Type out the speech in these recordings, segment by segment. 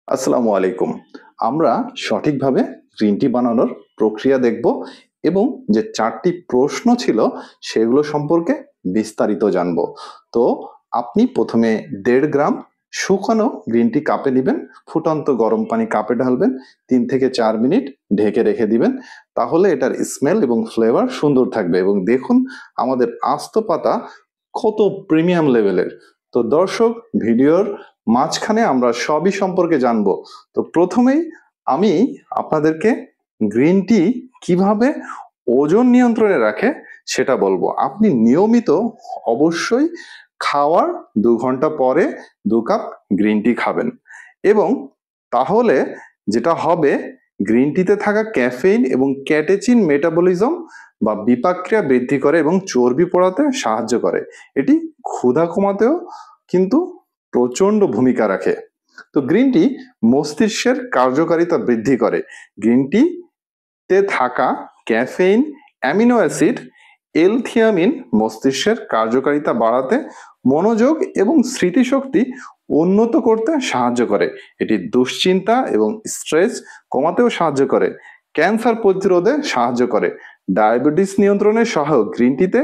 আসসালামু আলাইকুম। আমরা সঠিকভাবে গ্রিন টি বানানোর প্রক্রিয়া দেখব এবং যে ৪টি প্রশ্ন ছিল সেগুলো সম্পর্কে বিস্তারিত জানব। তো আপনি প্রথমে ১.৫ গ্রাম শুকানো গ্রিন টি কাপে নিবেন, ফুটন্ত গরম পানি কাপে ঢালবেন, ৩ থেকে ৪ মিনিট ঢেকে রেখে দিবেন। তাহলে এটার স্মেল এবং ফ্লেভার সুন্দর থাকবে এবং দেখুন আমাদের আস্ত পাতা কত প্রিমিয়াম লেভেলের। তো দর্শক, ভিডিওর মাঝখানে আমরা সবই সম্পর্কে জানবো। তো প্রথমেই আমি আপনাদেরকে গ্রিন টি কিভাবে ওজন নিয়ন্ত্রণে রাখে সেটা বলবো। আপনি নিয়মিত অবশ্যই খাওয়ার ২ ঘন্টা পরে ২ কাপ গ্রিন টি খাবেন এবং তাহলে যেটা হবে, গ্রিন টিতে থাকা ক্যাফেইন এবং ক্যাটেচিন মেটাবলিজম বা বিপাক ক্রিয়া বৃদ্ধি করে এবং চর্বি পোড়াতে সাহায্য করে। এটি ক্ষুধা কমাতেও কিন্তু প্রচন্ড ভূমিকা রাখে। তো গ্রিন টি মস্তিষ্কের কার্যকারিতা বৃদ্ধি করে। গ্রিন টি তে থাকা ক্যাফেইন, অ্যামিনো অ্যাসিড, এল-থিয়ামিন মস্তিষ্কের কার্যকারিতা বাড়াতে, মনোযোগ এবং স্মৃতিশক্তি উন্নত করতে সাহায্য করে। এটি দুশ্চিন্তা এবং স্ট্রেস কমাতেও সাহায্য করে, ক্যান্সার প্রতিরোধে সাহায্য করে, ডায়াবেটিস নিয়ন্ত্রণে সহায়ক। গ্রিন টিতে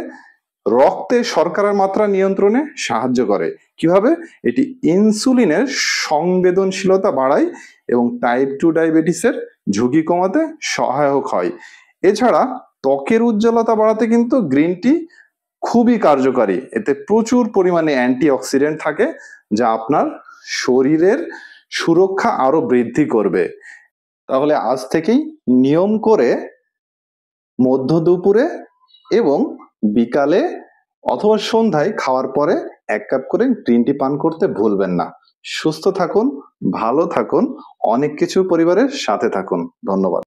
রক্তে শর্করার মাত্রা নিয়ন্ত্রণে সাহায্য করে। কিভাবে? এটি ইনসুলিনের সংবেদনশীলতা বাড়ায় এবং টাইপ 2 ডায়াবেটিসের ঝুঁকি কমাতে সহায়ক হয়। এছাড়া ত্বকের উজ্জ্বলতা বাড়াতে কিন্তু গ্রিন টি খুবই কার্যকারী। এতে প্রচুর পরিমাণে অ্যান্টিঅক্সিডেন্ট থাকে যা আপনার শরীরের সুরক্ষা আরো বৃদ্ধি করবে। তাহলে আজ থেকেই নিয়ম করে মধ্য দুপুরে এবং বিকালে অথবা সন্ধ্যায় খাওয়ার পরে ১ কাপ করে গ্রিন টি পান করতে ভুলবেন না। সুস্থ থাকুন, ভালো থাকুন, অনেক কিছু পরিবারের সাথে থাকুন। ধন্যবাদ।